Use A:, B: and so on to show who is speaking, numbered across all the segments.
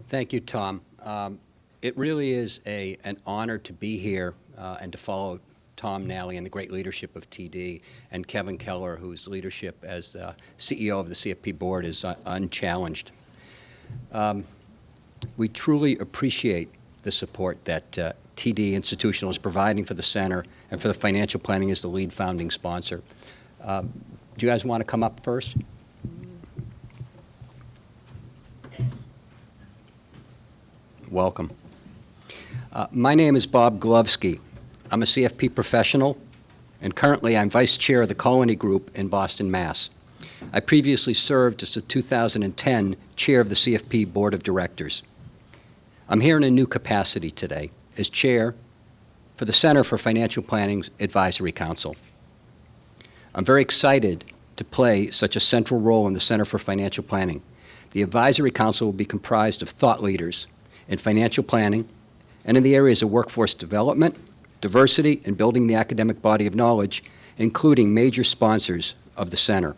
A: Thank you, Tom. It really is an honor to be here and to follow Tom Nally and the great leadership of TD, and Kevin Keller, whose leadership as CEO of the CFP board is unchallenged. We truly appreciate the support that TD Institutional is providing for the center and for the financial planning as the lead founding sponsor. Do you guys want to come up first? Welcome. My name is Bob Glovsky. I'm a CFP professional, and currently I'm vice chair of the Colony Group in Boston, Mass. I previously served as the 2010 chair of the CFP Board of Directors. I'm here in a new capacity today as chair for the Center for Financial Planning's Advisory Council. I'm very excited to play such a central role in the Center for Financial Planning. The Advisory Council will be comprised of thought leaders in financial planning and in the areas of workforce development, diversity, and building the academic body of knowledge, including major sponsors of the center.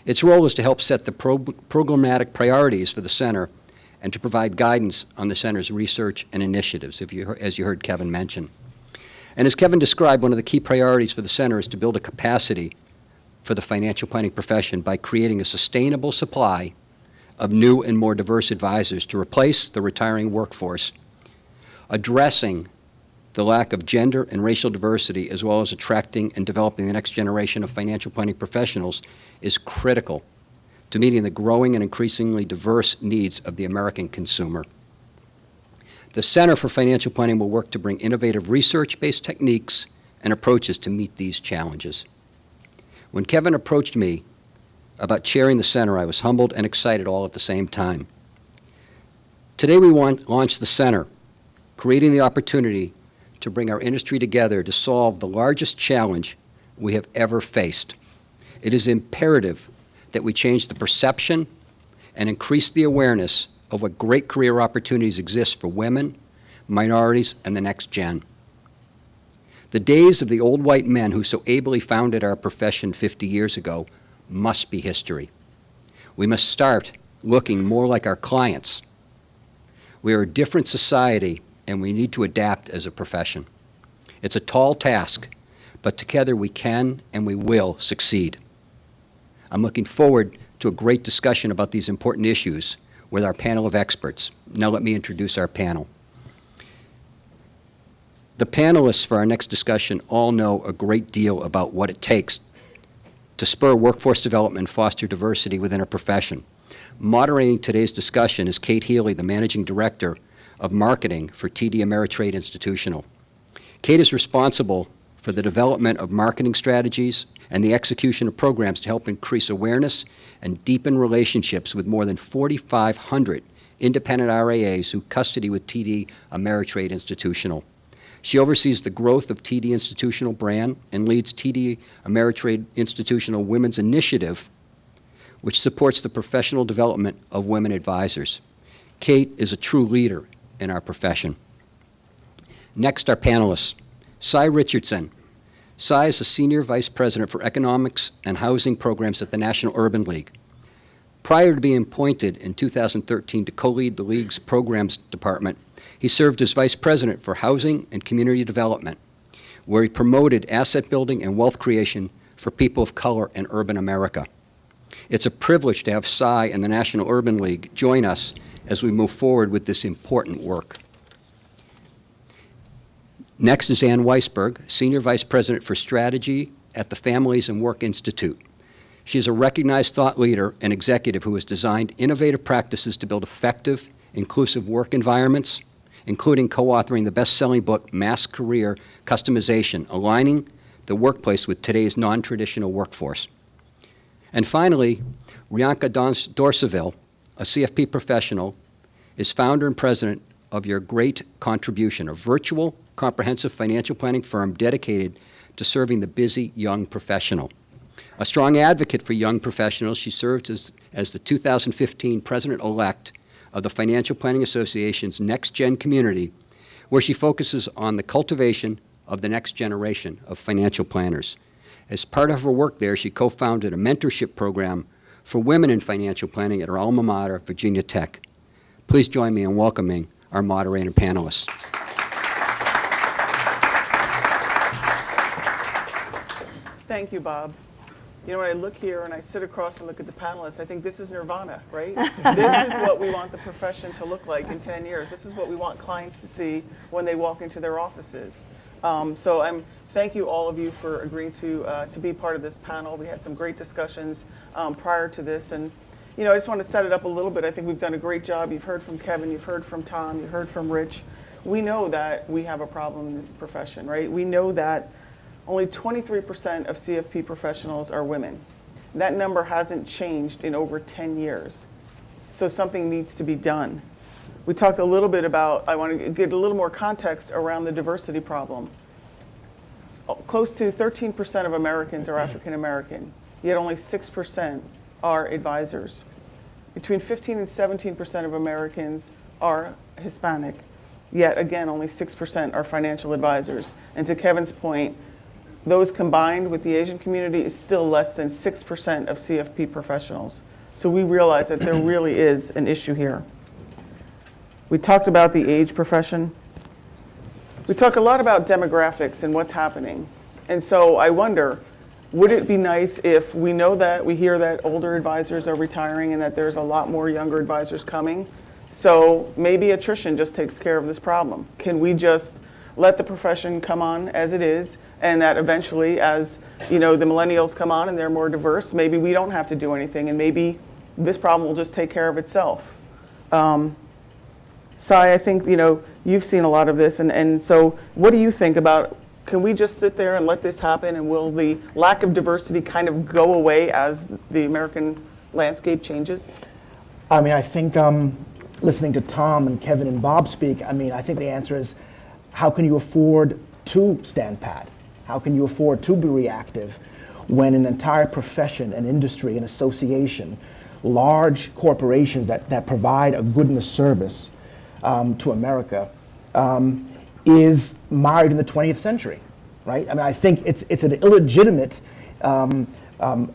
A: Its role is to help set the programmatic priorities for the center and to provide guidance on the center's research and initiatives, as you heard Kevin mention. And as Kevin described, one of the key priorities for the center is to build a capacity for the financial planning profession by creating a sustainable supply of new and more diverse advisors to replace the retiring workforce, addressing the lack of gender and racial diversity, as well as attracting and developing the next generation of financial planning professionals, is critical to meeting the growing and increasingly diverse needs of the American consumer. The Center for Financial Planning will work to bring innovative research-based techniques and approaches to meet these challenges. When Kevin approached me about chairing the center, I was humbled and excited all at the same time. Today we launch the center, creating the opportunity to bring our industry together to solve the largest challenge we have ever faced. It is imperative that we change the perception and increase the awareness of what great career opportunities exist for women, minorities, and the next gen. The days of the old white men who so ably founded our profession 50 years ago must be history. We must start looking more like our clients. We are a different society, and we need to adapt as a profession. It's a tall task, but together we can and we will succeed. I'm looking forward to a great discussion about these important issues with our panel of experts. Now let me introduce our panel. The panelists for our next discussion all know a great deal about what it takes to spur workforce development and foster diversity within our profession. Moderating today's discussion is Kate Healy, the Managing Director of Marketing for TD Ameritrade Institutional. Kate is responsible for the development of marketing strategies and the execution of programs to help increase awareness and deepen relationships with more than 4,500 independent RIAs who custody with TD Ameritrade Institutional. She oversees the growth of TD Institutional brand and leads TD Ameritrade Institutional Women's Initiative, which supports the professional development of women advisors. Kate is a true leader in our profession. Next, our panelists. Cy Richardson. Cy is a Senior Vice President for Economics and Housing Programs at the National Urban League. Prior to being appointed in 2013 to co-lead the League's Programs Department, he served as Vice President for Housing and Community Development, where he promoted asset building and wealth creation for people of color in urban America. It's a privilege to have Cy and the National Urban League join us as we move forward with this important work. Next is Ann Weisberg, Senior Vice President for Strategy at the Families and Work Institute. She is a recognized thought leader and executive who has designed innovative practices to build effective, inclusive work environments, including co-authoring the best-selling book, Mass Career Customization, Aligning the Workplace with Today's Non-Traditional Workforce. And finally, Rianka Dorsainvil, a CFP professional, is founder and president of Your Great Contribution, a virtual, comprehensive financial planning firm dedicated to serving the busy young professional. A strong advocate for young professionals, she served as the 2015 President-Elect of the Financial Planning Association's NexGen community, where she focuses on the cultivation of the next generation of financial planners. As part of her work there, she co-founded a mentorship program for women in financial planning at her alma mater, Virginia Tech. Please join me in welcoming our moderator panelists.
B: Thank you, Bob. You know, when I look here and I sit across and look at the panelists, I think this is nirvana, right? This is what we want the profession to look like in 10 years. This is what we want clients to see when they walk into their offices. So thank you, all of you, for agreeing to be part of this panel. We had some great discussions prior to this. And, you know, I just want to set it up a little bit. I think we've done a great job. You've heard from Kevin, you've heard from Tom, you've heard from Rich. We know that we have a problem in this profession, right? We know that only 23% of CFP professionals are women. That number hasn't changed in over 10 years. So something needs to be done. We talked a little bit about, I want to get a little more context around the diversity problem. Close to 13% of Americans are African American, yet only 6% are advisors. Between 15 and 17% of Americans are Hispanic, yet again, only 6% are financial advisors. And to Kevin's point, those combined with the Asian community is still less than 6% of CFP professionals. So we realize that there really is an issue here. We talked about the age profession. We talk a lot about demographics and what's happening. And so I wonder, would it be nice if we know that, we hear that older advisors are retiring and that there's a lot more younger advisors coming? So maybe attrition just takes care of this problem. Can we just let the profession come on as it is, and that eventually, as you know, the millennials come on and they're more diverse, maybe we don't have to do anything, and maybe this problem will just take care of itself. Cy, I think, you know, you've seen a lot of this, and so what do you think about, can we just sit there and let this happen, and will the lack of diversity kind of go away as the American landscape changes?
C: I mean, I think listening to Tom and Kevin and Bob speak, I mean, I think the answer is, how can you afford to stand pat? How can you afford to be reactive when an entire profession, an industry, an association, large corporations that provide a good and a service to America is mired in the 20th century, right? I mean, I think it's an illegitimate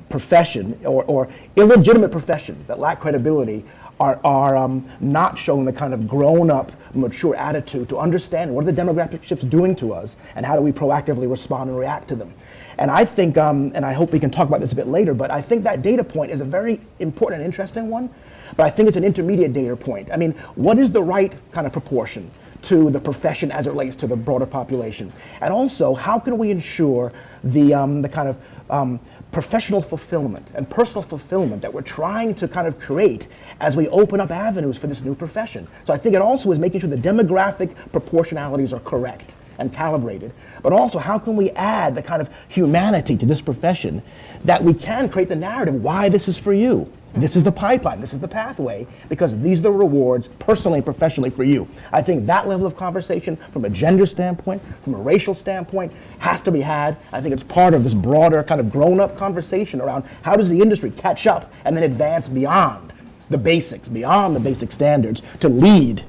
C: profession, or illegitimate professions that lack credibility are not showing the kind of grown-up, mature attitude to understand what are the demographic shifts doing to us, and how do we proactively respond and react to them. And I think, and I hope we can talk about this a bit later, but I think that data point is a very important and interesting one, but I think it's an intermediate data point. I mean, what is the right kind of proportion to the profession as it relates to the broader population? And also, how can we ensure the kind of professional fulfillment and personal fulfillment that we're trying to kind of create as we open up avenues for this new profession? So I think it also is making sure the demographic proportionalities are correct and calibrated, but also how can we add the kind of humanity to this profession that we can create the narrative why this is for you. This is the pipeline, this is the pathway, because these are the rewards personally and professionally for you. I think that level of conversation from a gender standpoint, from a racial standpoint, has to be had. I think it's part of this broader kind of grown-up conversation around how does the industry catch up and then advance beyond the basics, beyond the basic standards, to lead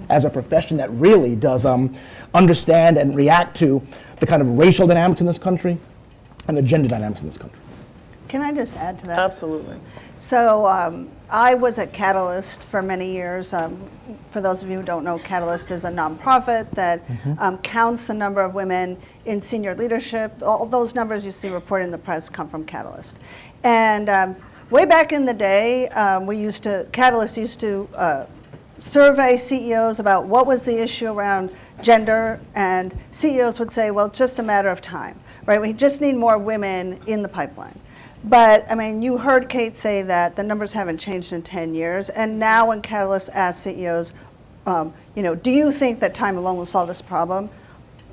C: as a profession that really does understand and react to the kind of racial dynamics in this country and the gender dynamics in this country.
D: Can I just add to that?
B: Absolutely.
D: So I was at Catalyst for many years. For those of you who don't know, Catalyst is a nonprofit that counts the number of women in senior leadership. All those numbers you see reported in the press come from Catalyst. And way back in the day, Catalyst used to survey CEOs about what was the issue around gender, and CEOs would say, well, it's just a matter of time, right? We just need more women in the pipeline. But, I mean, you heard Kate say that the numbers haven't changed in 10 years, and now when Catalyst asks CEOs, you know, do you think that time alone will solve this problem?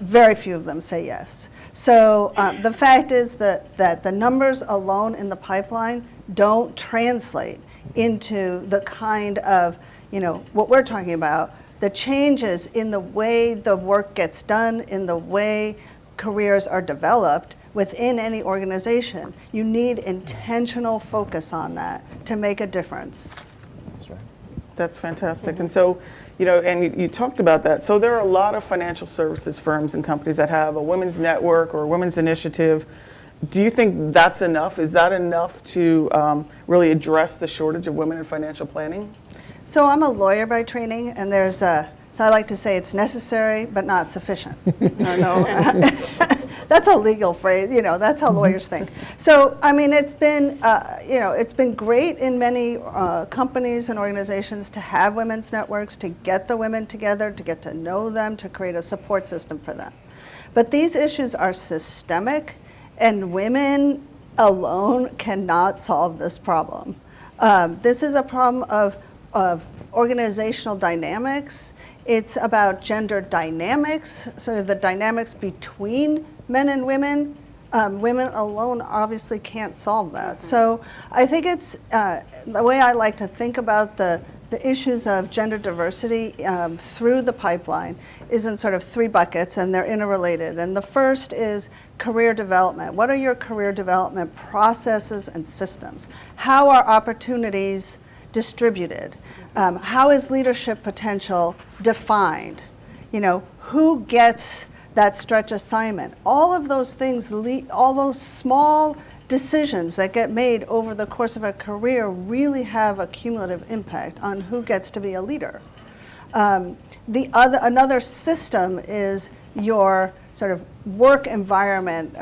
D: Very few of them say yes. So the fact is that the numbers alone in the pipeline don't translate into the kind of, you know, what we're talking about, the changes in the way the work gets done, in the way careers are developed within any organization. You need intentional focus on that to make a difference.
C: That's right.
B: That's fantastic. And so, you know, and you talked about that. So there are a lot of financial services firms and companies that have a women's network or a women's initiative. Do you think that's enough? Is that enough to really address the shortage of women in financial planning?
D: So I'm a lawyer by training, and there's a, so I like to say it's necessary but not sufficient. No, that's a legal phrase, you know, that's how lawyers think. So, I mean, it's been, you know, it's been great in many companies and organizations to have women's networks, to get the women together, to get to know them, to create a support system for them. But these issues are systemic, and women alone cannot solve this problem. This is a problem of organizational dynamics. It's about gender dynamics, sort of the dynamics between men and women. Women alone obviously can't solve that. So I think it's, the way I like to think about the issues of gender diversity through the pipeline is in sort of three buckets, and they're interrelated. And the first is career development. What are your career development processes and systems? How are opportunities distributed? How is leadership potential defined? You know, who gets that stretch assignment? All of those things, all those small decisions that get made over the course of a career really have a cumulative impact on who gets to be a leader. Another system is your sort of work environment,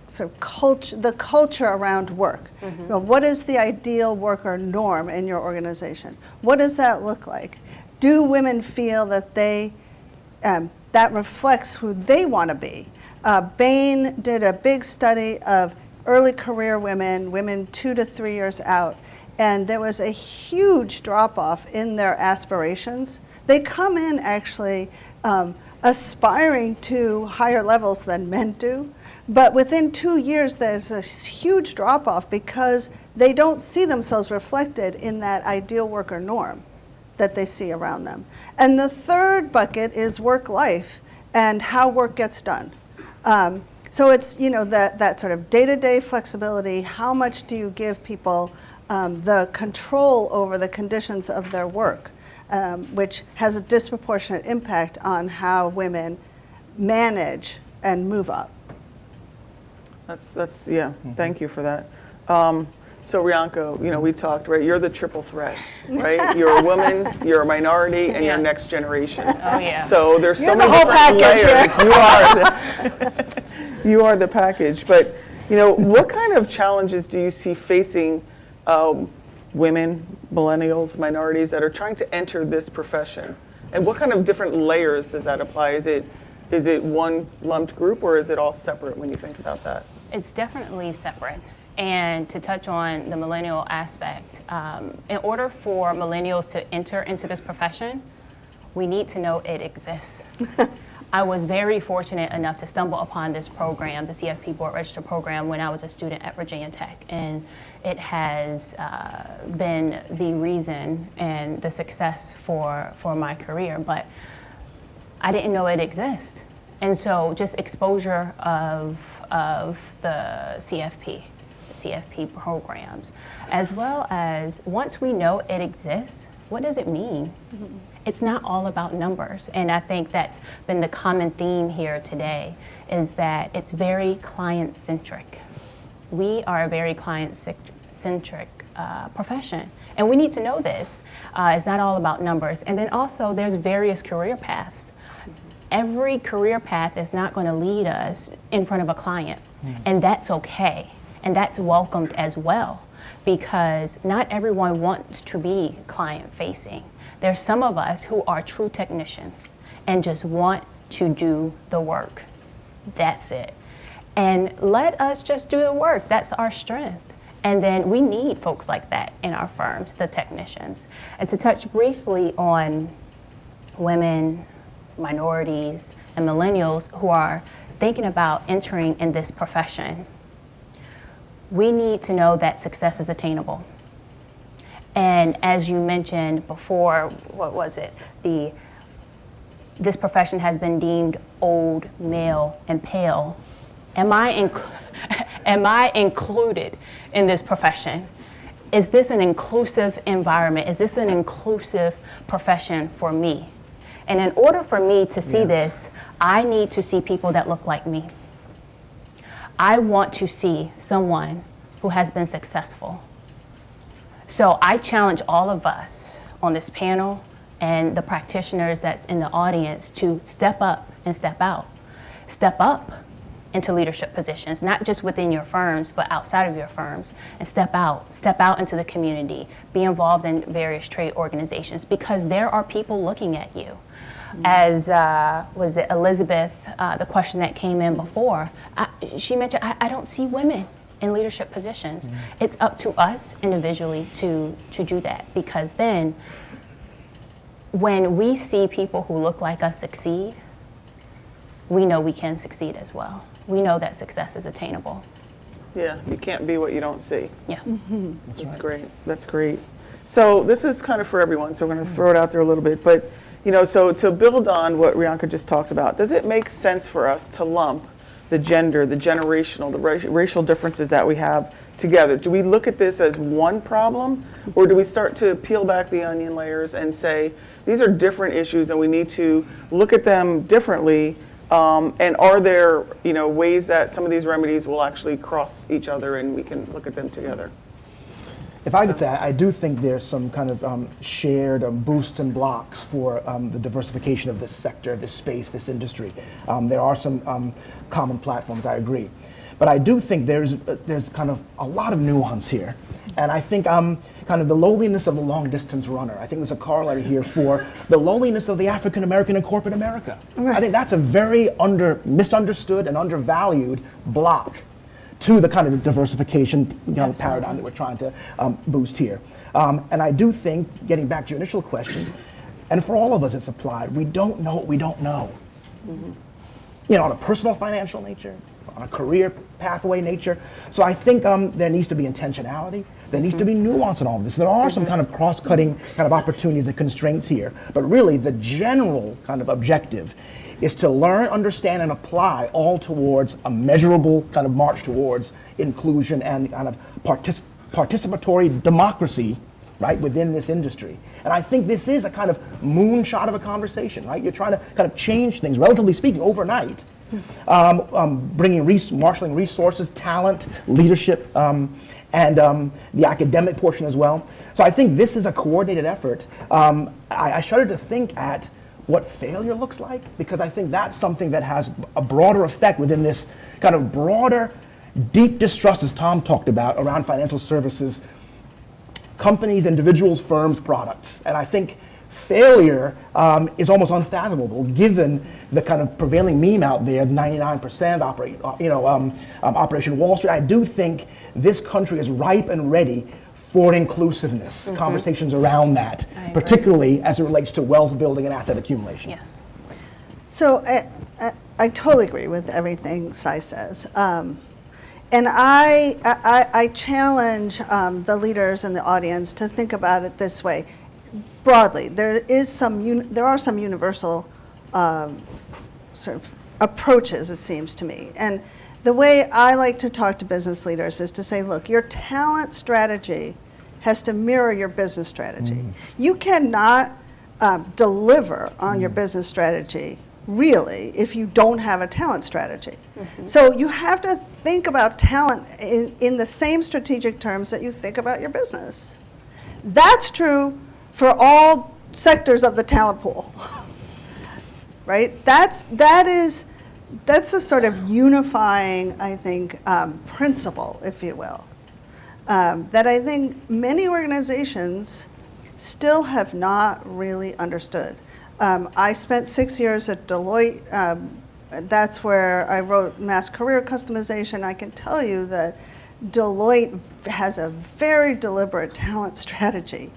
D: sort of the culture around work. You know, what is the ideal worker norm in your organization? What does that look like? Do women feel that they that reflects who they want to be? Bain did a big study of early career women 2 to 3 years out, and there was a huge drop-off in their aspirations. They come in actually aspiring to higher levels than men do, but within 2 years there's a huge drop-off because they don't see themselves reflected in that ideal worker norm that they see around them. And the third bucket is work-life and how work gets done. So it's, you know, that sort of day-to-day flexibility. How much do you give people the control over the conditions of their work, which has a disproportionate impact on how women manage and move up.
B: That's yeah. Thank you for that. So Rianka, you know, we talked, right? You're the triple threat, right? You're a woman, you're a minority, and you're next generation.
E: Oh yeah.
B: So there's
D: You're
B: so
D: the
B: many
D: whole
B: different
D: package,
B: layers. You are the package. But you know, what kind of challenges do you see facing women, millennials, minorities that are trying to enter this profession? And what kind of different layers does that apply? Is it one lumped group, or is it all separate when you think about that?
E: It's definitely separate. And to touch on the millennial aspect, in order for millennials to enter into this profession, we need to know it exists. I was very fortunate enough to stumble upon this program, the CFP Board Register program, when I was a student at Virginia Tech. And it has been the reason and the success for my career. But I didn't know it exists. And so just exposure of the CFP programs, as well as once we know it exists, what does it mean? Mm-hmm. It's not all about numbers. And I think that's been the common theme here today, is that it's very client-centric. We are a very client-centric profession. And we need to know this. It's not all about numbers. And then also there's various career paths. Every career path is not going to lead us in front of a client. And that's okay. And that's welcomed as well, because not everyone wants to be client-facing. There's some of us who are true technicians and just want to do the work. That's it. And let us just do the work. That's our strength. And then we need folks like that in our firms, the technicians. And to touch briefly on women, minorities, and millennials who are thinking about entering in this profession, we need to know that success is attainable. And as you mentioned before, what was it? This profession has been deemed old, male, and pale. Am I included in this profession? Is this an inclusive environment? Is this an inclusive profession for me? And in order for me to see this, I need to see people that look like me. I want to see someone who has been successful. So I challenge all of us on this panel and the practitioners that's in the audience to step up and step out. Step up into leadership positions, not just within your firms, but outside of your firms, and step out into the community, be involved in various trade organizations, because there are people looking at you. As was it Elizabeth, the question that came in before, she mentioned, I don't see women in leadership positions. It's up to us individually to do that, because then when we see people who look like us succeed, we know we can succeed as well. We know that success is attainable.
B: Yeah, you can't be what you don't see.
E: Yeah.
B: That's great. That's great. So this is kind of for everyone, so we're going to throw it out there a little bit. But, so to build on what Rianka just talked about, does it make sense for us to lump the gender, the generational, the racial differences that we have together? Do we look at this as one problem, or do we start to peel back the onion layers and say, these are different issues and we need to look at them differently? And are there, ways that some of these remedies will actually cross each other and we can look at them together?
C: If I could say, I do think there's some kind of shared boosts and blocks for the diversification of this sector, this space, this industry. There are some common platforms, I agree. But I do think there's kind of a lot of nuance here. And I think kind of the lowliness of the long distance runner. I think there's a corollary here for the lowliness of the African American in corporate America. Right. I think that's a very misunderstood and undervalued block to the kind of diversification paradigm that we're trying to boost here. And I do think, getting back to your initial question, and for all of us it's applied, we don't know what we don't know. On a personal financial nature, on a career pathway nature. So I think there needs to be intentionality. There needs to be nuance in all of this. There are some kind of cross-cutting kind of opportunities and constraints here. But really, the general kind of objective is to learn, understand, and apply all towards a measurable kind of march towards inclusion and kind of participatory democracy, right, within this industry. And I think this is a kind of moonshot of a conversation, right? You're trying to kind of change things, relatively speaking, overnight. Marshaling resources, talent, leadership, and the academic portion as well. So I think this is a coordinated effort. I shudder to think at what failure looks like, because I think that's something that has a broader effect within this kind of broader, deep distrust, as Tom talked about, around financial services, companies, individuals, firms, products. And I think failure is almost unfathomable, given the kind of prevailing meme out there, 99% Operation Wall Street. I do think this country is ripe and ready for inclusiveness, conversations around that, particularly as it relates to wealth building and asset accumulation.
E: Yes.
D: So I totally agree with everything Cy says. And I challenge the leaders in the audience to think about it this way. Broadly, there are some universal sort of approaches, it seems to me. And the way I like to talk to business leaders is to say, look, your talent strategy has to mirror your business strategy. You cannot deliver on your business strategy, really, if you don't have a talent strategy. So you have to think about talent in the same strategic terms that you think about your business. That's true for all sectors of the talent pool, right? That's a sort of unifying, I think, principle, if you will, that I think many organizations still have not really understood. I spent 6 years at Deloitte. That's where I wrote Mass Career Customization. I can tell you that Deloitte has a very deliberate talent strategy.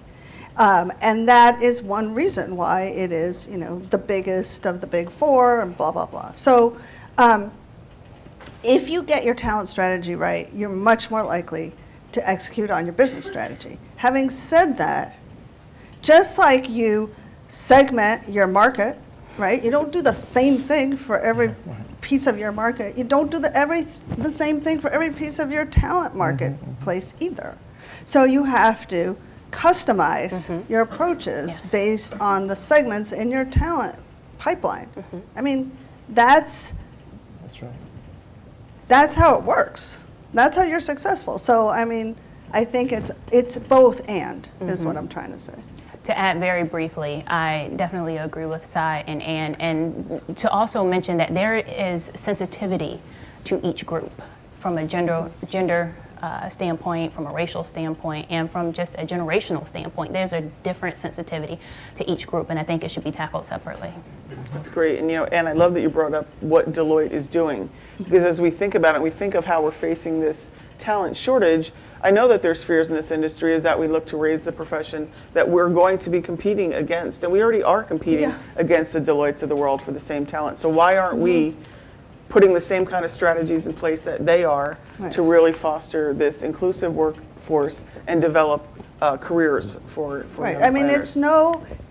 D: And that is one reason why it is, the biggest of the big four and blah, blah, blah. So if you get your talent strategy right, you're much more likely to execute on your business strategy. Having said that, just like you segment your market, right? You don't do the same thing for every piece of your market. You don't do the same thing for every piece of your talent marketplace either. So you have to customize your approaches based on the segments in your talent pipeline. I mean, that's
C: right.
D: That's how it works. That's how you're successful. So I mean, I think it's both and is what I'm trying to say.
E: To add very briefly, I definitely agree with Cy and Ann, and to also mention that there is sensitivity to each group from a gender standpoint, from a racial standpoint, and from just a generational standpoint. There's a different sensitivity to each group, and I think it should be tackled separately.
B: That's great. And, Ann, I love that you brought up what Deloitte is doing, because as we think about it, we think of how we're facing this talent shortage. I know that there's fears in this industry as that we look to raise the profession that we're going to be competing against, and we already are competing against the Deloittes of the world for the same talent. So why aren't we putting the same kind of strategies in place that they are to really foster this inclusive workforce and develop careers for
D: Right.
B: young
D: I mean,
B: planners?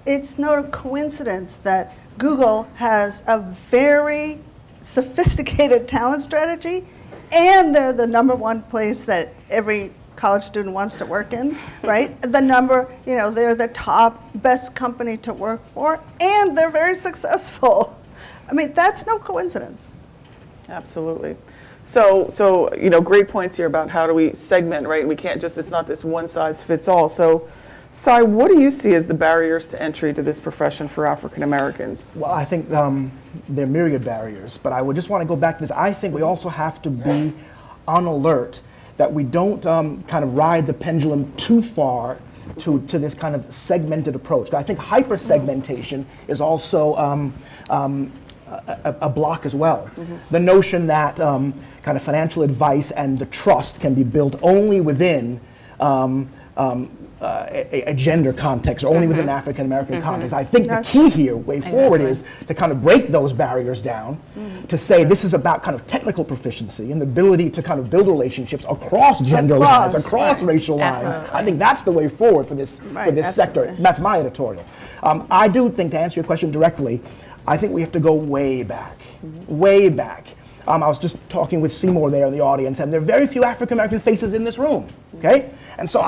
D: it's no coincidence that Google has a very sophisticated talent strategy, and they're the #1 place that every college student wants to work in, right? They're the top, best company to work for, and they're very successful. I mean, that's no coincidence.
B: Absolutely. So great points here about how do we segment, right? We can't just, it's not this one size fits all. So, Cy, what do you see as the barriers to entry to this profession for African Americans?
C: Well, I think there are myriad barriers, but I would just want to go back to this. I think we also have to be on alert that we don't kind of ride the pendulum too far to this kind of segmented approach. I think hyper-segmentation is also a block as well. The notion that kind of financial advice and the trust can be built only within a gender context or only within an African American context. I think the key here, way forward, is to kind of break those barriers down, to say this is about kind of technical proficiency and the ability to kind of build relationships across gender lines, across racial lines.
E: Absolutely.
C: I think that's the way forward for this sector. That's my editorial. I do think, to answer your question directly, I think we have to go way back, way back. I was just talking with Seymour there in the audience, and there are very few African American faces in this room, okay? And so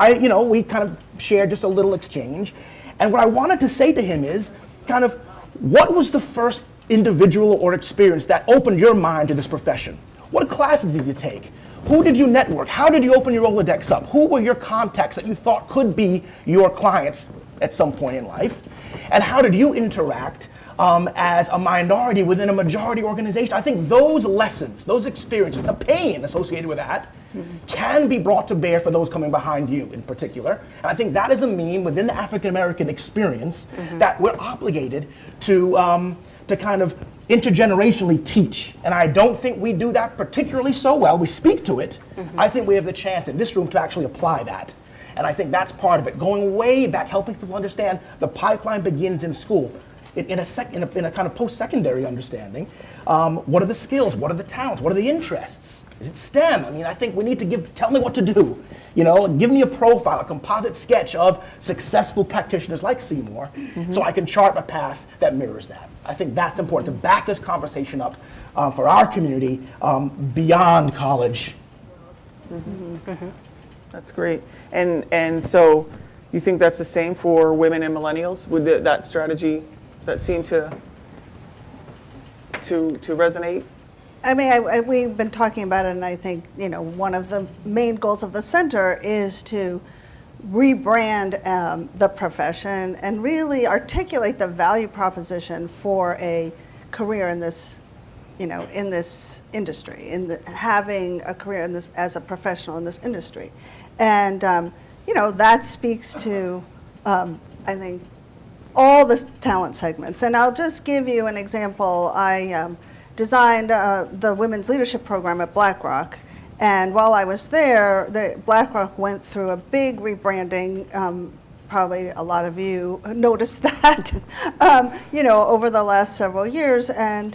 C: we kind of shared just a little exchange. And what I wanted to say to him is kind of, what was the first individual or experience that opened your mind to this profession? What classes did you take? Who did you network? How did you open your Rolodex up? Who were your contacts that you thought could be your clients at some point in life? And how did you interact as a minority within a majority organization? I think those lessons, those experiences, the pain associated with that can be brought to bear for those coming behind you in particular. And I think that is a mean within the African American experience that we're obligated to kind of intergenerationally teach. And I don't think we do that particularly so well. We speak to it. I think we have the chance in this room to actually apply that. And I think that's part of it, going way back, helping people understand the pipeline begins in school. In a kind of post-secondary understanding, what are the skills? What are the talents? What are the interests? Is it STEM? I mean, I think we need to tell me what to do. Give me a profile, a composite sketch of successful practitioners like Seymour, so I can chart a path that mirrors that. I think that's important to back this conversation up for our community beyond college.
B: That's great. And so you think that's the same for women and millennials? Would that strategy, does that seem to resonate?
D: I mean, we've been talking about it, and I think, one of the main goals of the center is to rebrand the profession and really articulate the value proposition for a career in this, in this industry, having a career in this as a professional in this industry. And, that speaks to, I think, all the talent segments. And I'll just give you an example. I designed the Women's Leadership Program at BlackRock. And while I was there, BlackRock went through a big rebranding. Probably a lot of you noticed that, over the last several years. And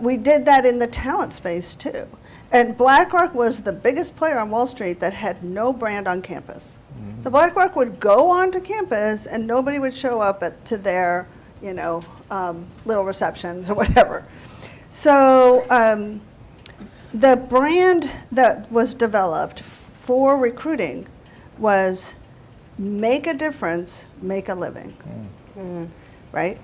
D: we did that in the talent space too. And BlackRock was the biggest player on Wall Street that had no brand on campus. So BlackRock would go onto campus and nobody would show up to their, little receptions or whatever. So the brand that was developed for recruiting was make a difference, make a living, right?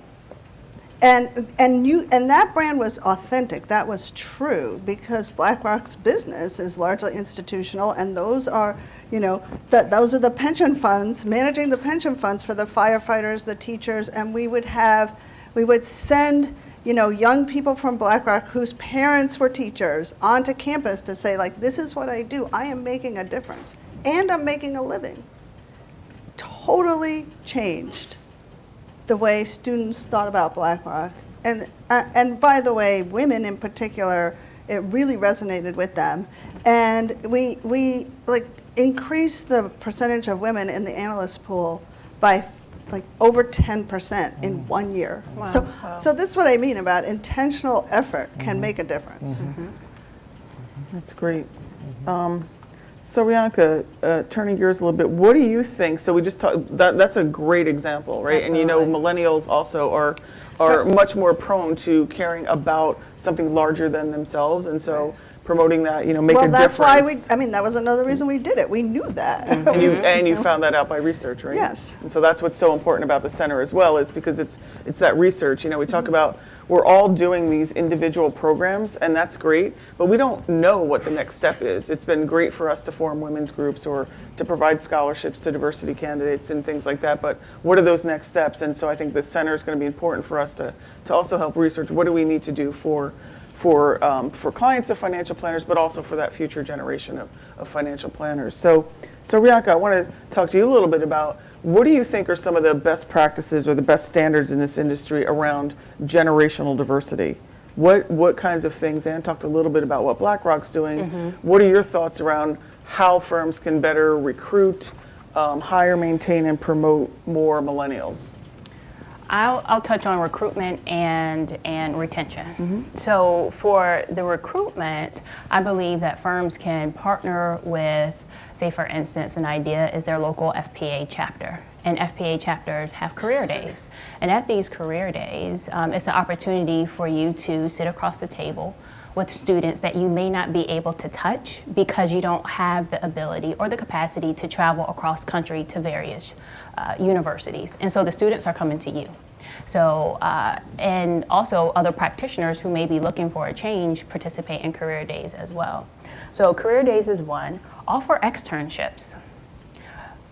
D: And that brand was authentic. That was true because BlackRock's business is largely institutional, and those are, those are the pension funds, managing the pension funds for the firefighters, the teachers, and we would send, young people from BlackRock whose parents were teachers onto campus to say, like, this is what I do. I am making a difference, and I'm making a living. Totally changed the way students thought about BlackRock. And by the way, women in particular, it really resonated with them. And we increased the percentage of women in the analyst pool by over 10% in 1 year.
E: Wow.
D: So this is what I mean about intentional effort can make a difference.
B: That's great. So Rianka, turning gears a little bit, what do you think? So we just talked, that's a great example, right?
E: Absolutely.
B: And millennials also are much more prone to caring about something larger than themselves, and so promoting that, make a difference.
D: Well, that's why that was another reason we did it. We knew that.
B: And you found that out by research, right?
D: Yes.
B: And so that's what's so important about the center as well, is because it's that research. We talk about, we're all doing these individual programs, and that's great, but we don't know what the next step is. It's been great for us to form women's groups or to provide scholarships to diversity candidates and things like that, but what are those next steps? And so I think the center is going to be important for us to also help research what do we need to do for clients of financial planners, but also for that future generation of financial planners. So Rianka, I want to talk to you a little bit about what do you think are some of the best practices or the best standards in this industry around generational diversity? What kinds of things? Ann talked a little bit about what BlackRock's doing. What are your thoughts around how firms can better recruit, hire, maintain, and promote more millennials?
E: I'll touch on recruitment and retention. So for the recruitment, I believe that firms can partner with, say for instance, an idea is their local FPA chapter. And FPA chapters have career days. And at these career days, it's an opportunity for you to sit across the table with students that you may not be able to touch because you don't have the ability or the capacity to travel across country to various universities. And so the students are coming to you. So, and also other practitioners who may be looking for a change participate in career days as well. So career days is one. Offer externships.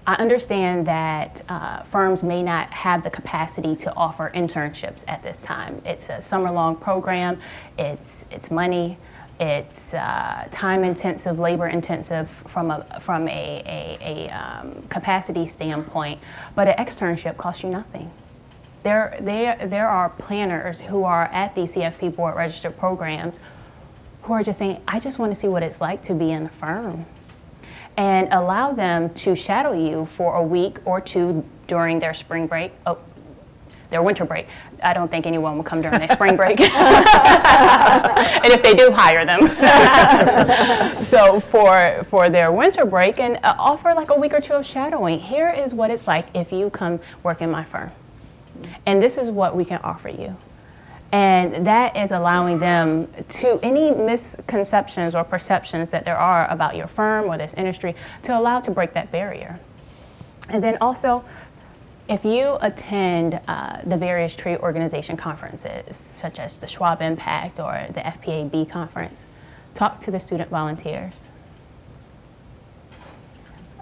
E: I understand that firms may not have the capacity to offer internships at this time. It's a summer-long program. It's money. It's time-intensive, labor-intensive from a capacity standpoint. But an externship costs you nothing. There are planners who are at the CFP board registered programs who are just saying, I just want to see what it's like to be in a firm. And allow them to shadow you for a week or two during their spring break, their winter break. I don't think anyone will come during their spring break. And if they do, hire them. So for their winter break, and offer like a week or two of shadowing. Here is what it's like if you come work in my firm. And this is what we can offer you. And that is allowing them to, any misconceptions or perceptions that there are about your firm or this industry, to allow to break that barrier. And then also, if you attend the various trade organization conferences, such as the Schwab Impact or the FPAB conference, talk to the student volunteers.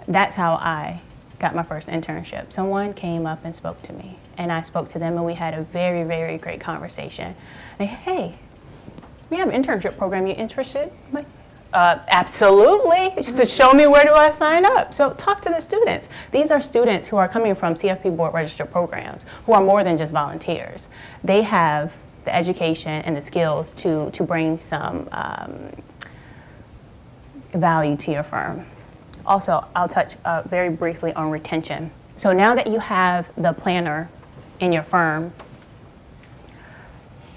E: That's how I got my first internship. Someone came up and spoke to me, and I spoke to them, and we had a very, very great conversation. They, hey, we have an internship program. You interested? I'm like, absolutely. She said, show me, where do I sign up? So talk to the students. These are students who are coming from CFP board registered programs, who are more than just volunteers. They have the education and the skills to bring some value to your firm. Also, I'll touch very briefly on retention. So now that you have the planner in your firm,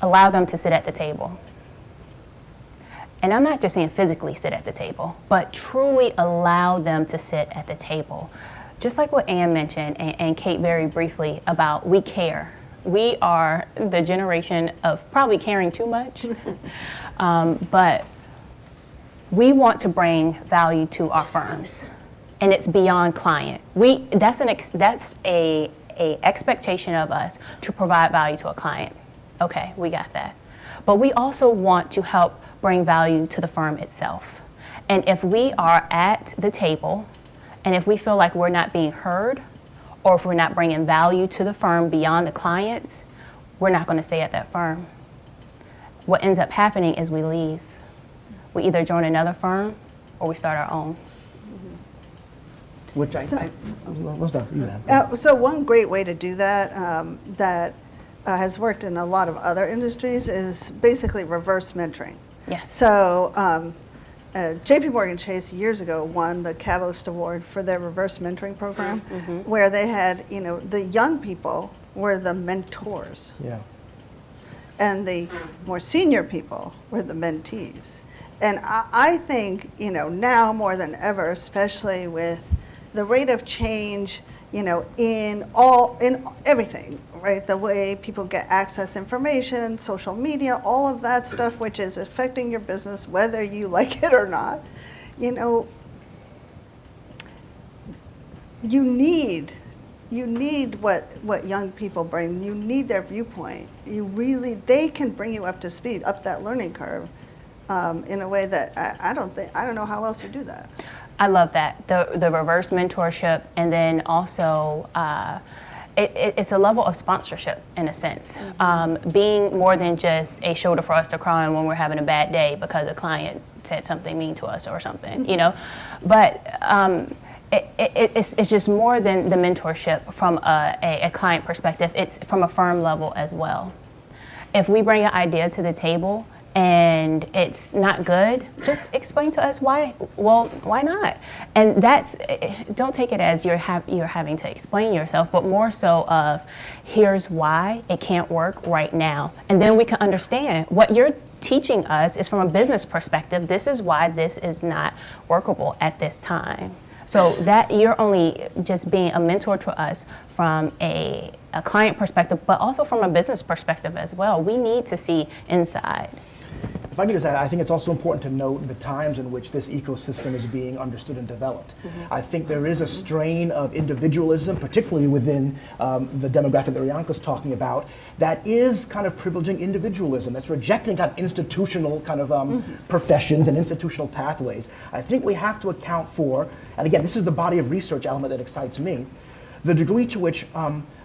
E: allow them to sit at the table. And I'm not just saying physically sit at the table, but truly allow them to sit at the table. Just like what Ann mentioned, and Kate very briefly, about we care. We are the generation of probably caring too much, but we want to bring value to our firms, and it's beyond client. That's a expectation of us to provide value to a client. Okay, we got that. But we also want to help bring value to the firm itself. And if we are at the table, and if we feel like we're not being heard, or if we're not bringing value to the firm beyond the clients, we're not going to stay at that firm. What ends up happening is we leave. We either join another firm or we start our own.
C: Which let's not do that.
D: So one great way to do that that has worked in a lot of other industries is basically reverse mentoring.
E: Yes.
D: So JP Morgan Chase years ago won the Catalyst Award for their reverse mentoring program, where they had, the young people were the mentors.
C: Yeah.
D: And the more senior people were the mentees. And I think, now more than ever, especially with the rate of change, in everything, right? The way people get access information, social media, all of that stuff, which is affecting your business, whether you like it or not. You need what young people bring. You need their viewpoint. They can bring you up to speed, up that learning curve, in a way that I don't know how else you do that.
E: I love that, the reverse mentorship, and then also it's a level of sponsorship in a sense, being more than just a shoulder for us to cry on when we're having a bad day because a client said something mean to us or something, but it's just more than the mentorship from a client perspective. It's from a firm level as well. If we bring an idea to the table and it's not good, just explain to us why. Well, why not? And don't take it as you're having to explain yourself, but more so of here's why it can't work right now. And then we can understand what you're teaching us is from a business perspective. This is why this is not workable at this time. So that you're only just being a mentor to us from a client perspective, but also from a business perspective as well. We need to see inside.
C: If I could just add, I think it's also important to note the times in which this ecosystem is being understood and developed. I think there is a strain of individualism, particularly within the demographic that Rianka's talking about, that is kind of privileging individualism, that's rejecting kind of institutional kind of professions and institutional pathways. I think we have to account for, and again, this is the body of research element that excites me, the degree to which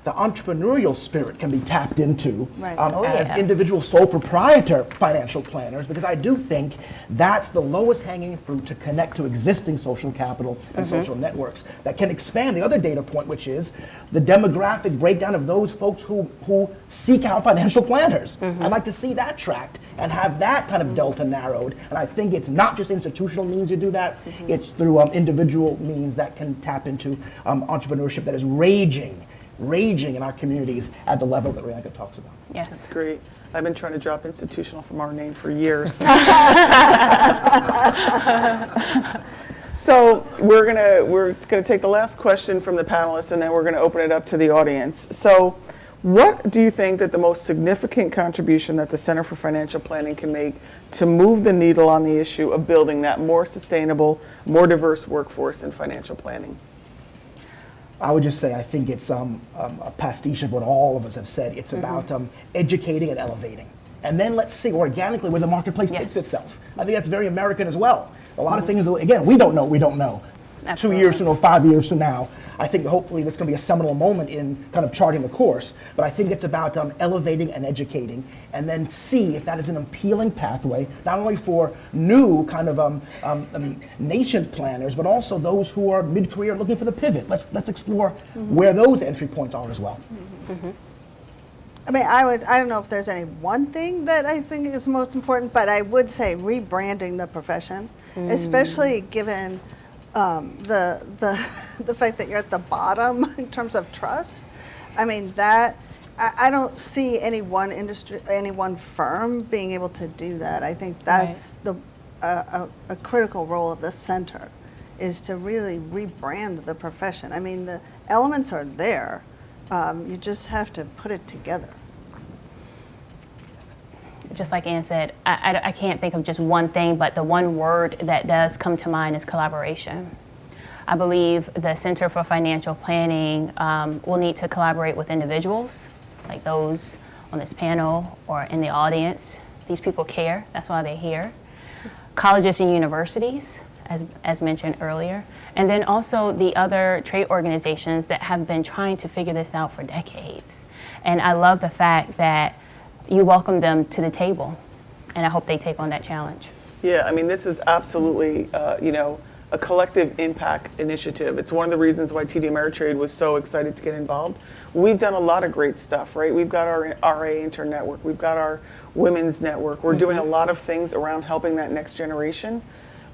C: the entrepreneurial spirit can be tapped into as individual sole proprietor financial planners, because I do think that's the lowest hanging fruit to connect to existing social capital and social networks that can expand the other data point, which is the demographic breakdown of those folks who seek out financial planners. I'd like to see that tracked and have that kind of delta narrowed. And I think it's not just institutional means you do that, it's through individual means that can tap into entrepreneurship that is raging in our communities at the level that Rianka talks about.
E: Yes.
B: That's great. I've been trying to drop institutional from our name for years. So we're gonna take the last question from the panelists, and then we're gonna open it up to the audience. So what do you think that the most significant contribution that the Center for Financial Planning can make to move the needle on the issue of building that more sustainable, more diverse workforce in financial planning?
C: I would just say I think it's a pastiche of what all of us have said. It's about educating and elevating. And then let's see organically where the marketplace takes itself. I think that's very American as well. A lot of things, again, we don't know. Absolutely. 2 years from now, 5 years from now, I think hopefully there's going to be a seminal moment in kind of charting the course. But I think it's about elevating and educating, and then see if that is an appealing pathway, not only for new kind of nascent planners, but also those who are mid-career looking for the pivot. Let's explore where those entry points are as well.
D: I mean, I don't know if there's any one thing that I think is most important, but I would say rebranding the profession, especially given the fact that you're at the bottom in terms of trust. I mean, that I don't see any one industry, any one firm being able to do that. I think that's a critical role of the center, is to really rebrand the profession. I mean, the elements are there. You just have to put it together.
E: Just like Ann said, I can't think of just one thing, but the one word that does come to mind is collaboration. I believe the Center for Financial Planning will need to collaborate with individuals, like those on this panel or in the audience. These people care, that's why they're here. Colleges and universities, as mentioned earlier, and then also the other trade organizations that have been trying to figure this out for decades. And I love the fact that you welcome them to the table, and I hope they take on that challenge.
B: Yeah, I mean, this is absolutely, a collective impact initiative. It's one of the reasons why TD Ameritrade was so excited to get involved. We've done a lot of great stuff, right? We've got our RA intern network, we've got our women's network. We're doing a lot of things around helping that next generation,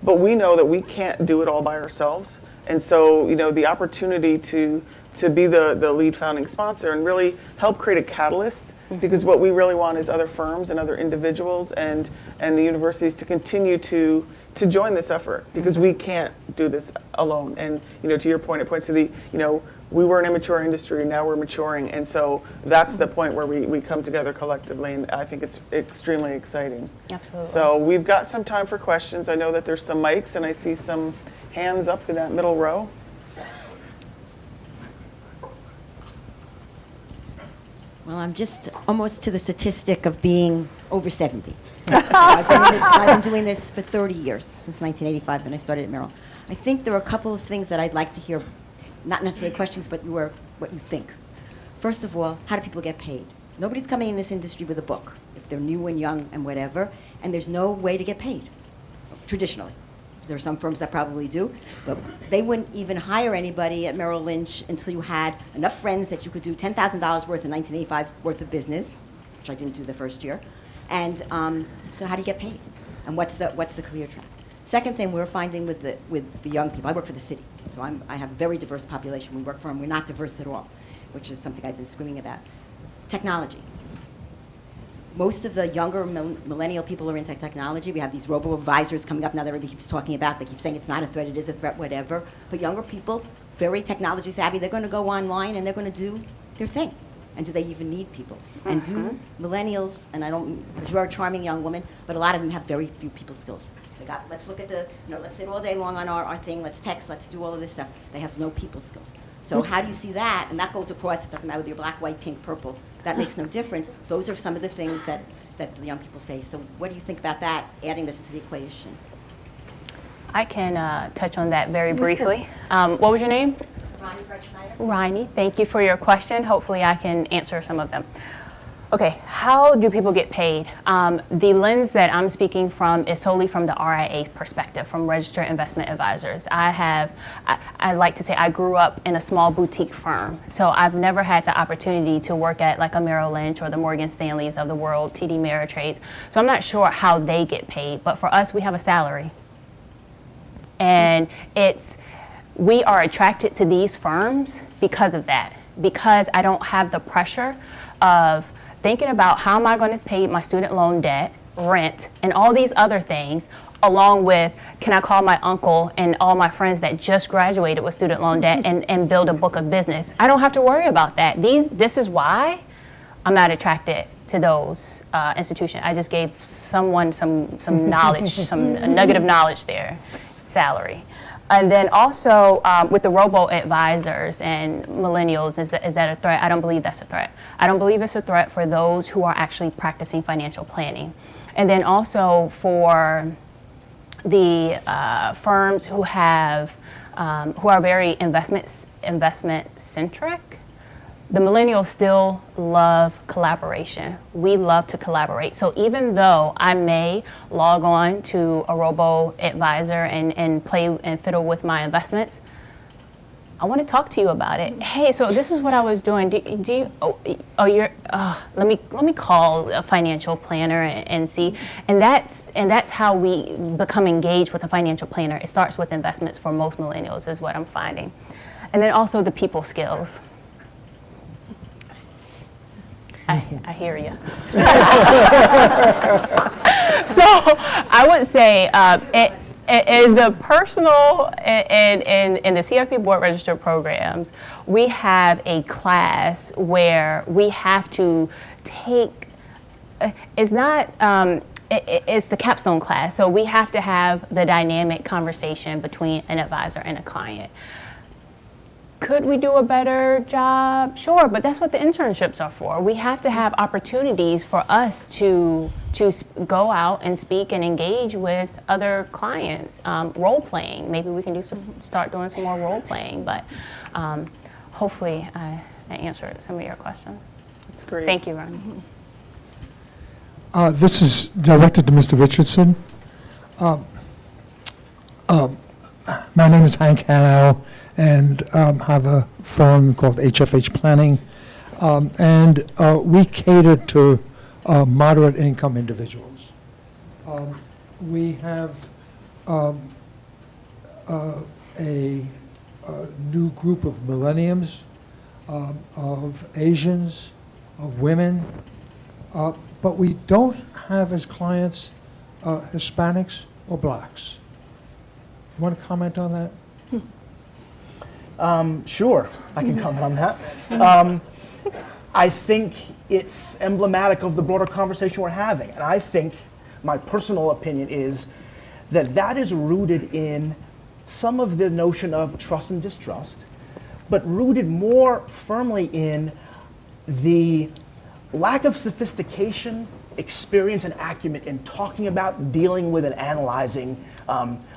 B: but we know that we can't do it all by ourselves. And so, the opportunity to be the lead founding sponsor and really help create a catalyst, because what we really want is other firms and other individuals and the universities to continue to join this effort, because we can't do this alone. And to your point, it points to the we were an immature industry, and now we're maturing, and so that's the point where we come together collectively, and I think it's extremely exciting.
E: Absolutely.
B: So we've got some time for questions. I know that there's some mics, and I see some hands up in that middle row.
F: Well, I'm just almost to the statistic of being over 70. I've been doing this for 30 years, since 1985 when I started at Merrill. I think there are a couple of things that I'd like to hear, not necessarily questions, but what you think. First of all, how do people get paid? Nobody's coming in this industry with a book, if they're new and young and whatever, and there's no way to get paid, traditionally. There are some firms that probably do, but they wouldn't even hire anybody at Merrill Lynch until you had enough friends that you could do $10,000 worth in 1985 worth of business, which I didn't do the first year. And so how do you get paid? And what's the career track? Second thing we're finding with the young people, I work for the city, so I have a very diverse population we work for, and we're not diverse at all, which is something I've been screaming about. Technology. Most of the younger millennial people are into technology. We have these robo-advisors coming up now that everybody keeps talking about. They keep saying it's not a threat, it is a threat, whatever. But younger people, very technology savvy, they're going to go online and they're going to do their thing. And do they even need people? And do millennials, and I don't, because you're a charming young woman, but a lot of them have very few people skills. Let's look at let's sit all day long on our thing, let's text, let's do all of this stuff. They have no people skills. So how do you see that? And that goes across, it doesn't matter whether you're black, white, pink, purple. That makes no difference. Those are some of the things that the young people face. So what do you think about that, adding this into the equation?
E: I can touch on that very briefly. What was your name? Ronnie, thank you for your question. Hopefully I can answer some of them. Okay, how do people get paid? The lens that I'm speaking from is solely from the RIA perspective, from Registered Investment Advisors. I like to say I grew up in a small boutique firm, so I've never had the opportunity to work at like a Merrill Lynch or the Morgan Stanleys of the world, TD Ameritrades. So I'm not sure how they get paid, but for us, we have a salary. And we are attracted to these firms because of that, because I don't have the pressure of thinking about how am I going to pay my student loan debt, rent, and all these other things, along with can I call my uncle and all my friends that just graduated with student loan debt and build a book of business. I don't have to worry about that. This is why I'm not attracted to those institutions. I just gave someone some knowledge, some nugget of knowledge there, salary. And then also with the robo-advisors and millennials, is that a threat? I don't believe that's a threat. I don't believe it's a threat for those who are actually practicing financial planning. And then also for the firms who are very investment-centric, the millennials still love collaboration. We love to collaborate. So even though I may log on to a robo-advisor and play and fiddle with my investments, I want to talk to you about it. Hey, so this is what I was doing. Let me call a financial planner and see. And that's how we become engaged with a financial planner. It starts with investments for most millennials, is what I'm finding. And then also the people skills. I hear you. So I would say in the personal and in the CFP board registered programs, we have a class where we have to take. It's not. It's the capstone class. So we have to have the dynamic conversation between an advisor and a client. Could we do a better job? Sure, but that's what the internships are for. We have to have opportunities for us to go out and speak and engage with other clients. Role playing, maybe we can start doing some more role playing, but hopefully I answered some of your questions.
B: That's great.
E: Thank you, Ron.
G: This is directed to Mr. Richardson. My name is Hank Hanau, and have a firm called HFH Planning, and we cater to moderate income individuals. We have a new group of millennials, of Asians, of women, but we don't have as clients Hispanics or blacks. You want to comment on that?
C: Sure, I can comment on that. I think it's emblematic of the broader conversation we're having. And I think my personal opinion is that that is rooted in some of the notion of trust and distrust, but rooted more firmly in the lack of sophistication, experience, and acumen in talking about, dealing with, and analyzing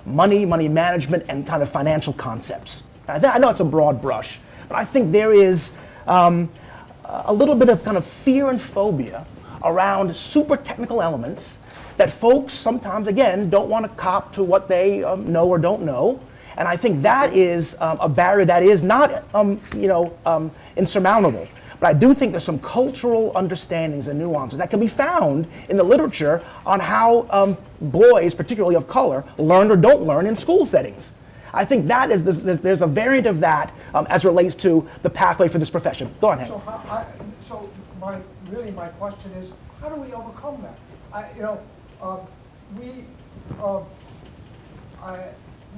C: money management, and kind of financial concepts. I know it's a broad brush, but I think there is a little bit of kind of fear and phobia around super technical elements that folks sometimes, again, don't want to cop to what they know or don't know. And I think that is a barrier that is not insurmountable. But I do think there's some cultural understandings and nuances that can be found in the literature on how boys, particularly of color, learn or don't learn in school settings. I think that is there's a variant of that as relates to the pathway for this profession. Go on, Hank.
G: So my question is, how do we overcome that?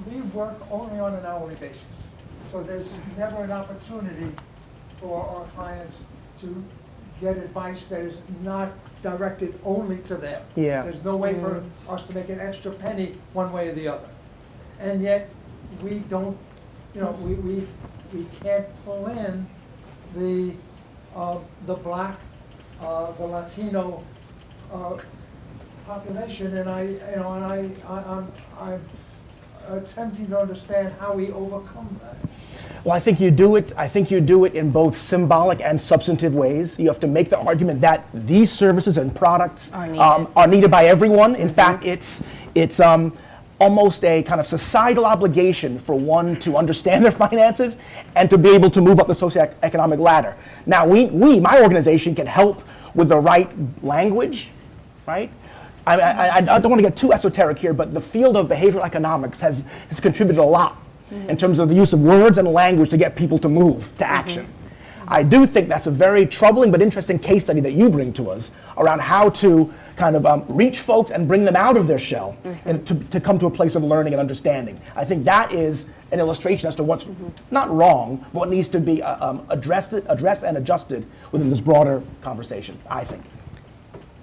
G: We work only on an hourly basis, so there's never an opportunity for our clients to get advice that is not directed only to them.
C: Yeah.
G: There's no way for us to make an extra penny one way or the other. And yet, we don't, we can't pull in the black, the Latino population, and I'm attempting to understand how we overcome that.
C: Well, I think you do it in both symbolic and substantive ways. You have to make the argument that these services and products are needed by everyone. In fact, it's almost a kind of societal obligation for one to understand their finances and to be able to move up the socioeconomic ladder. Now, my organization, can help with the right language, right? I don't want to get too esoteric here, but the field of behavioral economics has contributed a lot in terms of the use of words and language to get people to move to action. I do think that's a very troubling but interesting case study that you bring to us around how to kind of reach folks and bring them out of their shell and to come to a place of learning and understanding. I think that is an illustration as to what's not wrong, but what needs to be addressed and adjusted within this broader conversation, I think.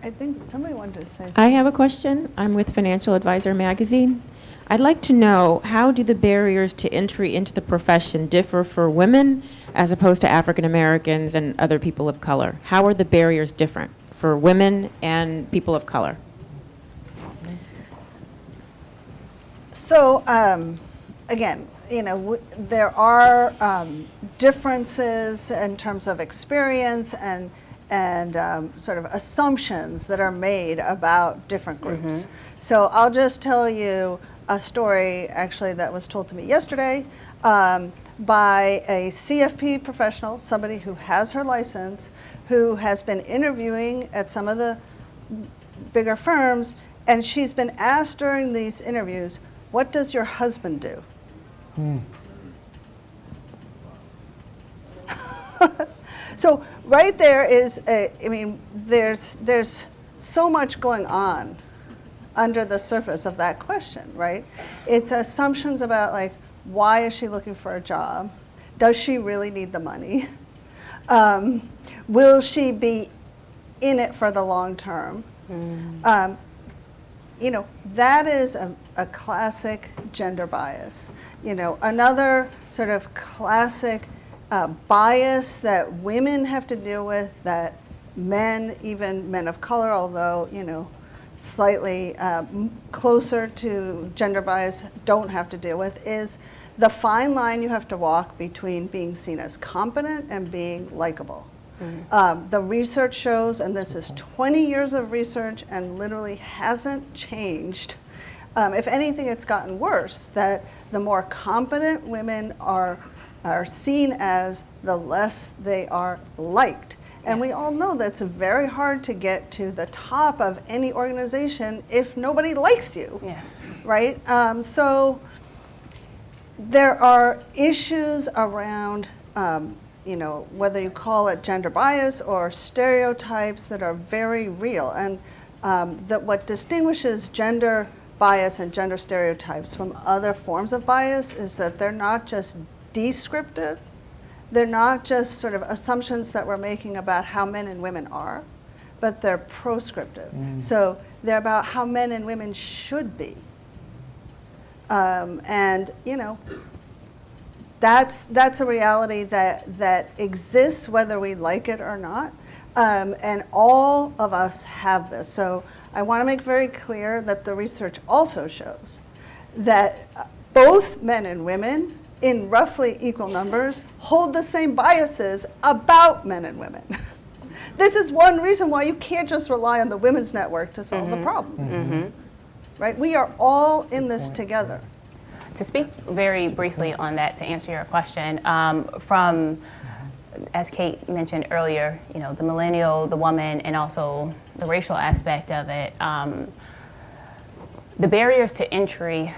D: I think somebody wanted to say something.
H: I have a question. I'm with Financial Advisor Magazine. I'd like to know, how do the barriers to entry into the profession differ for women as opposed to African Americans and other people of color? How are the barriers different for women and people of color?
D: So, again, there are differences in terms of experience and sort of assumptions that are made about different groups. So I'll just tell you a story actually that was told to me yesterday by a CFP professional, somebody who has her license, who has been interviewing at some of the bigger firms, and she's been asked during these interviews, "What does your husband do?" So right there is, there's so much going on under the surface of that question, right? It's assumptions about, like, why is she looking for a job? Does she really need the money? Will she be in it for the long term? That is a classic gender bias. Another sort of classic bias that women have to deal with, that men, even men of color, although, slightly closer to gender bias, don't have to deal with, is the fine line you have to walk between being seen as competent and being likable. The research shows, and this is 20 years of research and literally hasn't changed. If anything, it's gotten worse, that the more competent women are seen as, the less they are liked. And we all know that's very hard to get to the top of any organization if nobody likes you, right? So there are issues around, whether you call it gender bias or stereotypes that are very real. And that what distinguishes gender bias and gender stereotypes from other forms of bias is that they're not just descriptive. They're not just sort of assumptions that we're making about how men and women are, but they're proscriptive. So they're about how men and women should be. And that's a reality that exists whether we like it or not. And all of us have this. So I want to make very clear that the research also shows that both men and women, in roughly equal numbers, hold the same biases about men and women. This is one reason why you can't just rely on the Women's Network to solve the problem. Right? We are all in this together.
E: To speak very briefly on that, to answer your question, from, as Kate mentioned earlier, the millennial, the woman, and also the racial aspect of it, the barriers to entry,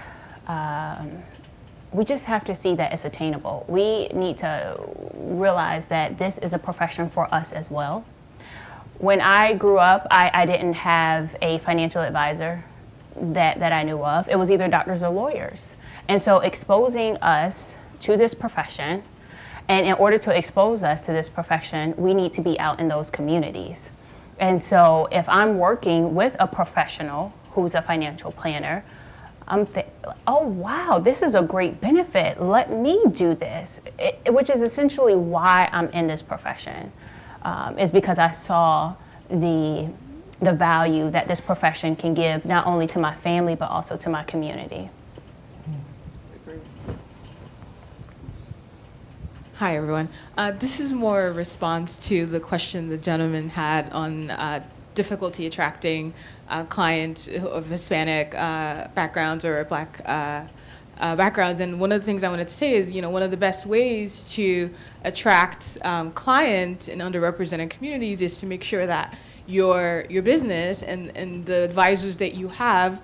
E: we just have to see that it's attainable. We need to realize that this is a profession for us as well. When I grew up, I didn't have a financial advisor that I knew of. It was either doctors or lawyers. And so exposing us to this profession, and in order to expose us to this profession, we need to be out in those communities. And so if I'm working with a professional who's a financial planner, oh wow, this is a great benefit. Let me do this, which is essentially why I'm in this profession, is because I saw the value that this profession can give not only to my family but also to my community.
I: Hi, everyone. This is more a response to the question the gentleman had on difficulty attracting clients of Hispanic backgrounds or Black backgrounds. And one of the things I wanted to say is, one of the best ways to attract clients in underrepresented communities is to make sure that your business and the advisors that you have,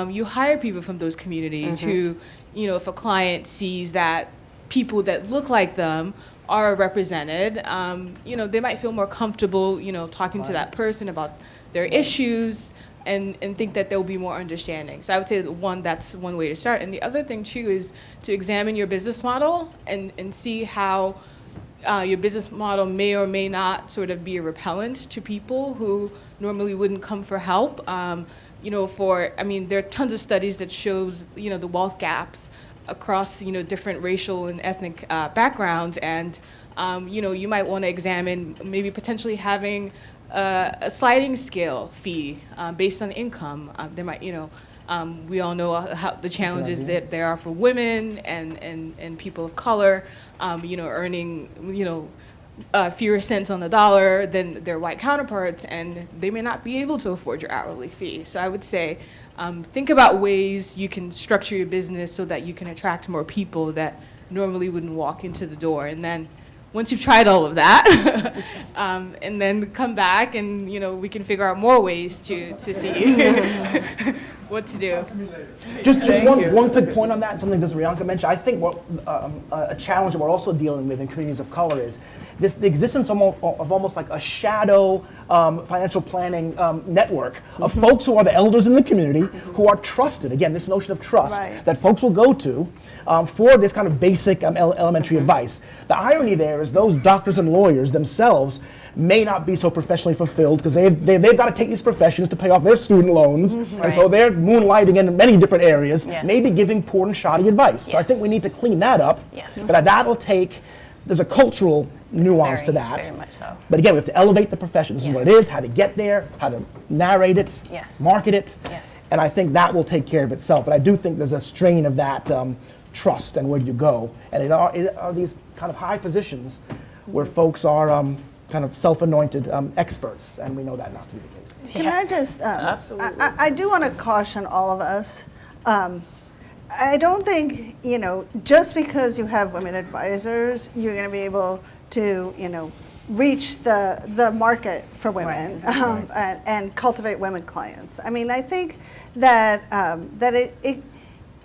I: you hire people from those communities who, if a client sees that people that look like them are represented, they might feel more comfortable, talking to that person about their issues and think that they'll be more understanding. So I would say that's one way to start. And the other thing too is to examine your business model and see how your business model may or may not sort of be a repellent to people who normally wouldn't come for help. There are tons of studies that shows, the wealth gaps across, different racial and ethnic backgrounds, and you might want to examine maybe potentially having a sliding scale fee based on income. There might, we all know how the challenges that there are for women and people of color, earning, fewer cents on the dollar than their white counterparts, and they may not be able to afford your hourly fee. So I would say, think about ways you can structure your business so that you can attract more people that normally wouldn't walk into the door. And then once you've tried all of that, and then come back and, we can figure out more ways to see what to do.
C: Just one quick point on that, something that Rianka mentioned. I think what a challenge that we're also dealing with in communities of color is the existence of almost like a shadow financial planning network of folks who are the elders in the community who are trusted. Again, this notion of trust
D: Right.
C: that folks will go to for this kind of basic elementary advice. The irony there is those doctors and lawyers themselves may not be so professionally fulfilled because they've got to take these professions to pay off their student loans, and so
E: Right.
C: they're moonlighting in many different areas,
E: Yes.
C: maybe giving poor and shoddy advice. So I think we need to clean that up,
E: Yes.
C: but that'll take, there's a cultural nuance to
E: Very,
C: that.
E: very much so.
C: But again, we have to elevate the profession. This is what it
E: Yes.
C: is, how to get there, how to narrate it,
E: Yes.
C: market it,
E: Yes.
C: and I think that will take care of itself. But I do think there's a strain of that trust and where do you go. And it are these kind of high positions where folks are kind of self-anointed experts, and we know that not to be the case.
D: Can I just,
B: Absolutely.
D: I do want to caution all of us. I don't think, just because you have women advisors, you're going to be able to, reach the market for women and cultivate women clients. I mean, I think that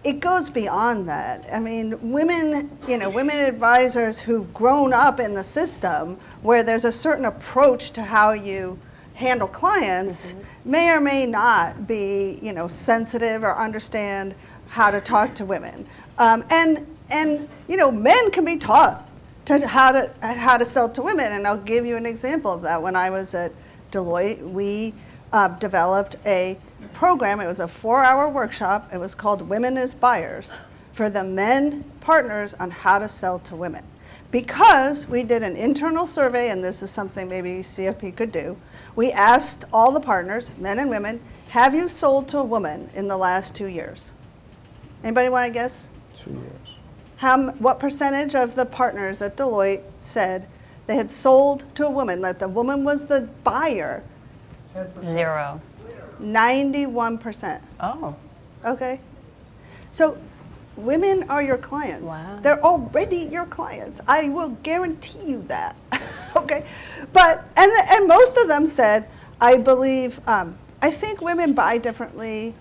D: it goes beyond that. I mean, women advisors who've grown up in the system where there's a certain approach to how you handle clients may or may not be, sensitive or understand how to talk to women. And men can be taught how to sell to women. And I'll give you an example of that. When I was at Deloitte, we developed a program. It was a 4-hour workshop. It was called Women as Buyers for the men partners on how to sell to women. Because we did an internal survey, and this is something maybe CFP could do, we asked all the partners, men and women, have you sold to a woman in the last 2 years? Anybody want to guess?
C: 2 years.
D: What percentage of the partners at Deloitte said they had sold to a woman, that the woman was the buyer?
E: 0.
D: 91%.
E: Oh.
D: Okay? So women are your clients.
E: Wow.
D: They're already your clients. I will guarantee you that. Okay? But, and most of them said, I believe, I think women buy differently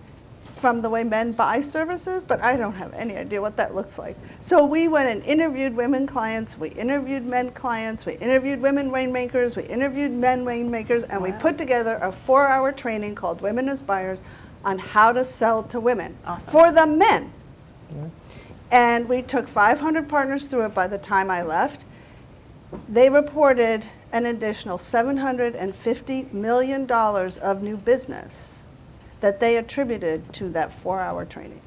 D: from the way men buy services, but I don't have any idea what that looks like. So we went and interviewed women clients, we interviewed men clients, we interviewed women rainmakers, we interviewed men rainmakers, and we put together a 4-hour training called Women as Buyers on how to sell to women for the men. And we took 500 partners through it by the time I left. They reported an additional $750 million of new business that they attributed to that 4-hour training.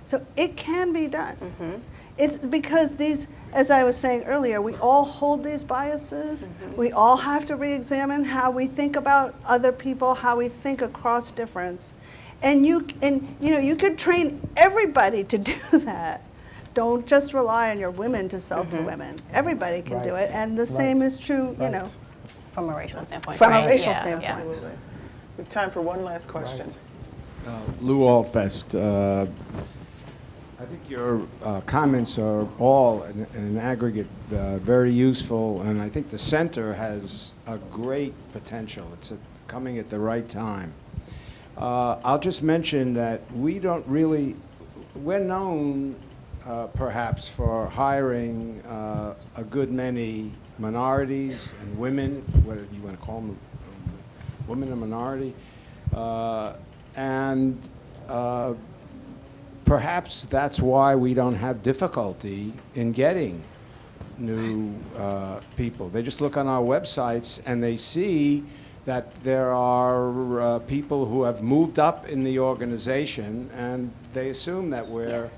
D: So it can be done. It's because these, as I was saying earlier, we all hold these biases. We all have to re-examine how we think about other people, how we think across difference. And you could train everybody to do that. Don't just rely on your women to sell to women. Everybody can do it, and the same is true,
E: From a racial standpoint.
D: from a
E: right?
D: racial
E: Yeah,
D: standpoint.
E: yeah.
B: Absolutely. We have time for one last question.
J: Lou Altfest, I think your comments are all, in an aggregate, very useful, and I think the center has a great potential. It's coming at the right time. I'll just mention that we're known perhaps for hiring a good many minorities and women, whatever you want to call them, women and minority, and perhaps that's why we don't have difficulty in getting new people. They just look on our websites and they see that there are people who have moved up in the organization, and they assume that we're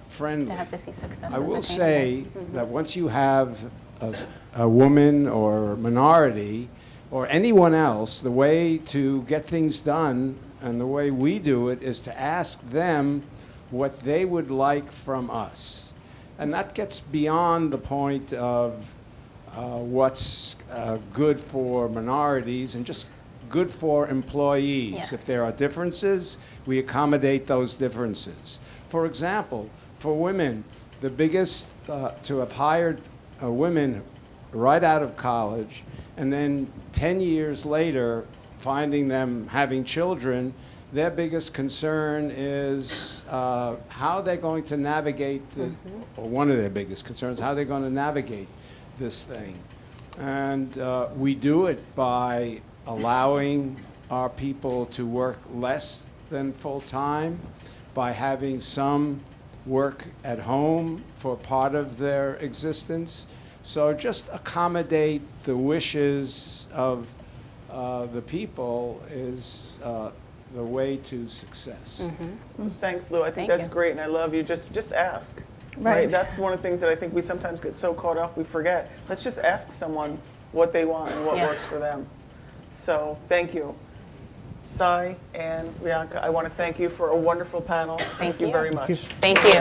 J: friendly.
E: They have to see success.
J: I will say that once you have a woman or minority or anyone else, the way to get things done and the way we do it is to ask them what they would like from us. And that gets beyond the point of what's good for minorities and just good for employees.
E: Yes.
J: If there are differences, we accommodate those differences. For example, for women, the biggest, to have hired women right out of college and then 10 years later finding them having children, their biggest concern is how they're going to navigate, or one of their biggest concerns, how they're going to navigate this thing. And we do it by allowing our people to work less than full-time, by having some work at home for part of their existence. So just accommodate the wishes of the people is the way to success.
B: Thanks, Lou. I think
E: Thank
B: that's
E: you.
B: great, and I love you. Just ask.
D: Right.
B: That's one of the things that I think we sometimes get so caught up we forget. Let's just ask someone what they want and what
E: Yes.
B: works for them. So thank you. Cy and Rianka, I want to thank you for a wonderful panel. Thank you very much.
E: Thank you.